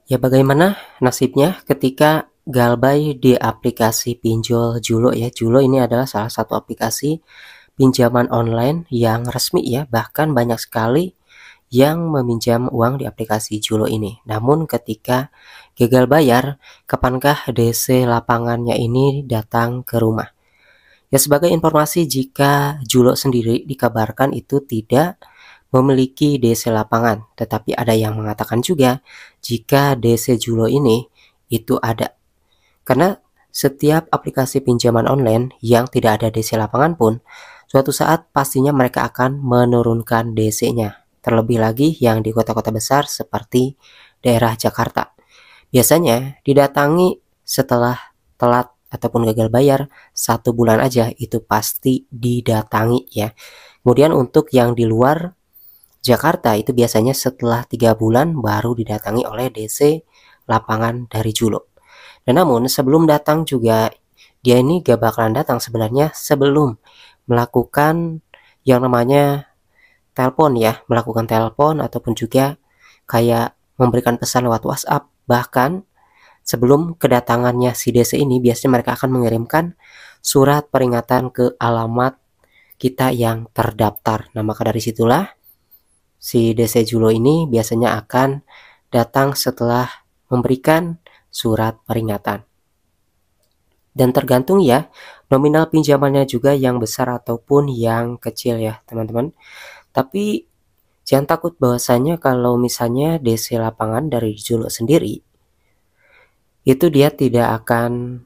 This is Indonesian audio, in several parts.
Ya, bagaimana nasibnya ketika Galbay di aplikasi pinjol Julo ya. Julo ini adalah salah satu aplikasi pinjaman online yang resmi ya, bahkan banyak sekali yang meminjam uang di aplikasi Julo ini. Namun ketika gagal bayar, kapankah DC lapangannya ini datang ke rumah? Ya, sebagai informasi, jika Julo sendiri dikabarkan itu tidak memiliki DC lapangan, tetapi ada yang mengatakan juga jika DC Julo ini itu ada. Karena setiap aplikasi pinjaman online yang tidak ada DC lapangan pun, suatu saat pastinya mereka akan menurunkan DC-nya. Terlebih lagi yang di kota-kota besar seperti daerah Jakarta. Biasanya didatangi setelah telat ataupun gagal bayar 1 bulan aja, itu pasti didatangi ya. Kemudian untuk yang di luar Jakarta itu biasanya setelah 3 bulan baru didatangi oleh DC lapangan dari Julo. Dan namun sebelum datang juga, dia ini gak bakalan datang sebenarnya sebelum melakukan yang namanya telepon ya, melakukan telepon ataupun juga kayak memberikan pesan lewat WhatsApp. Bahkan sebelum kedatangannya si DC ini biasanya mereka akan mengirimkan surat peringatan ke alamat kita yang terdaftar. Nah, maka dari situlah si DC Julo ini biasanya akan datang setelah memberikan surat peringatan. Dan tergantung ya nominal pinjamannya juga yang besar ataupun yang kecil ya teman-teman. Tapi jangan takut bahwasanya kalau misalnya DC lapangan dari Julo sendiri itu dia tidak akan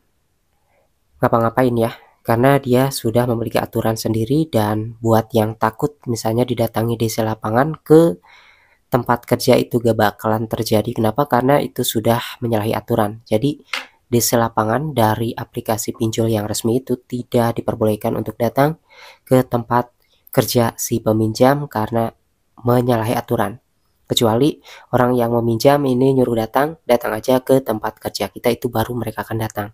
ngapa-ngapain ya, karena dia sudah memiliki aturan sendiri. Dan buat yang takut misalnya didatangi DC lapangan ke tempat kerja itu gak bakalan terjadi. Kenapa? Karena itu sudah menyalahi aturan. Jadi DC lapangan dari aplikasi pinjol yang resmi itu tidak diperbolehkan untuk datang ke tempat kerja si peminjam karena menyalahi aturan. Kecuali orang yang meminjam ini nyuruh datang aja ke tempat kerja kita, itu baru mereka akan datang.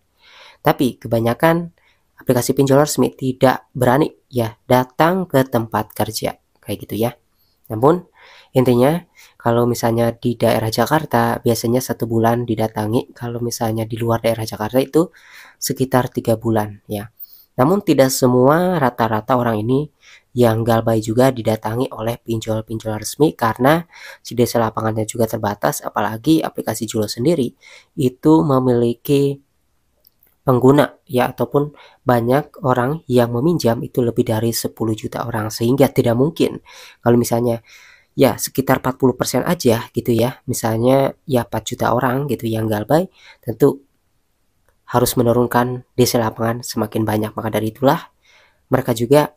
Tapi kebanyakan aplikasi pinjol resmi tidak berani ya datang ke tempat kerja kayak gitu ya. Namun intinya kalau misalnya di daerah Jakarta biasanya 1 bulan didatangi, kalau misalnya di luar daerah Jakarta itu sekitar 3 bulan ya. Namun tidak semua, rata-rata orang ini yang galbay juga didatangi oleh pinjol-pinjol resmi karena si DC lapangannya juga terbatas. Apalagi aplikasi Julo sendiri itu memiliki pengguna ya, ataupun banyak orang yang meminjam itu lebih dari 10 juta orang, sehingga tidak mungkin kalau misalnya ya sekitar 40% aja gitu ya, misalnya ya 4 juta orang gitu yang galbay, tentu harus menurunkan DC lapangan semakin banyak. Maka dari itulah mereka juga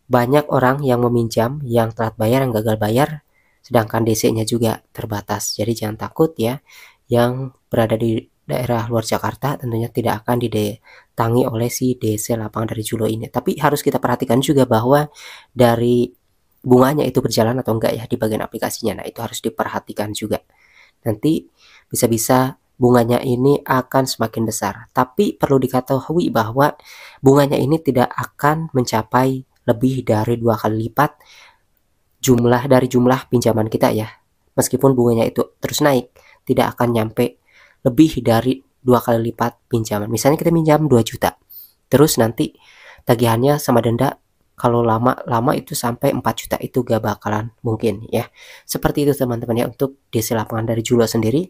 banyak orang yang meminjam yang telat bayar, yang gagal bayar, sedangkan DC-nya juga terbatas. Jadi jangan takut ya, yang berada di daerah luar Jakarta tentunya tidak akan didatangi oleh si DC lapangan dari Julo ini. Tapi harus kita perhatikan juga bahwa dari bunganya itu berjalan atau enggak ya di bagian aplikasinya. Nah, itu harus diperhatikan juga. Nanti bisa-bisa bunganya ini akan semakin besar. Tapi perlu diketahui bahwa bunganya ini tidak akan mencapai lebih dari 2 kali lipat jumlah pinjaman kita ya. Meskipun bunganya itu terus naik, tidak akan nyampe lebih dari 2 kali lipat pinjaman. Misalnya kita minjam 2 juta, terus nanti tagihannya sama denda kalau lama-lama itu sampai 4 juta, itu gak bakalan mungkin ya. Seperti itu teman-teman ya untuk DC lapangan dari Julo sendiri.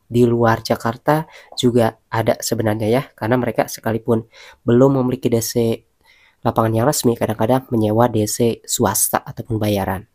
Di luar Jakarta juga ada sebenarnya ya, karena mereka sekalipun belum memiliki DC lapangan yang resmi kadang-kadang menyewa DC swasta ataupun bayaran.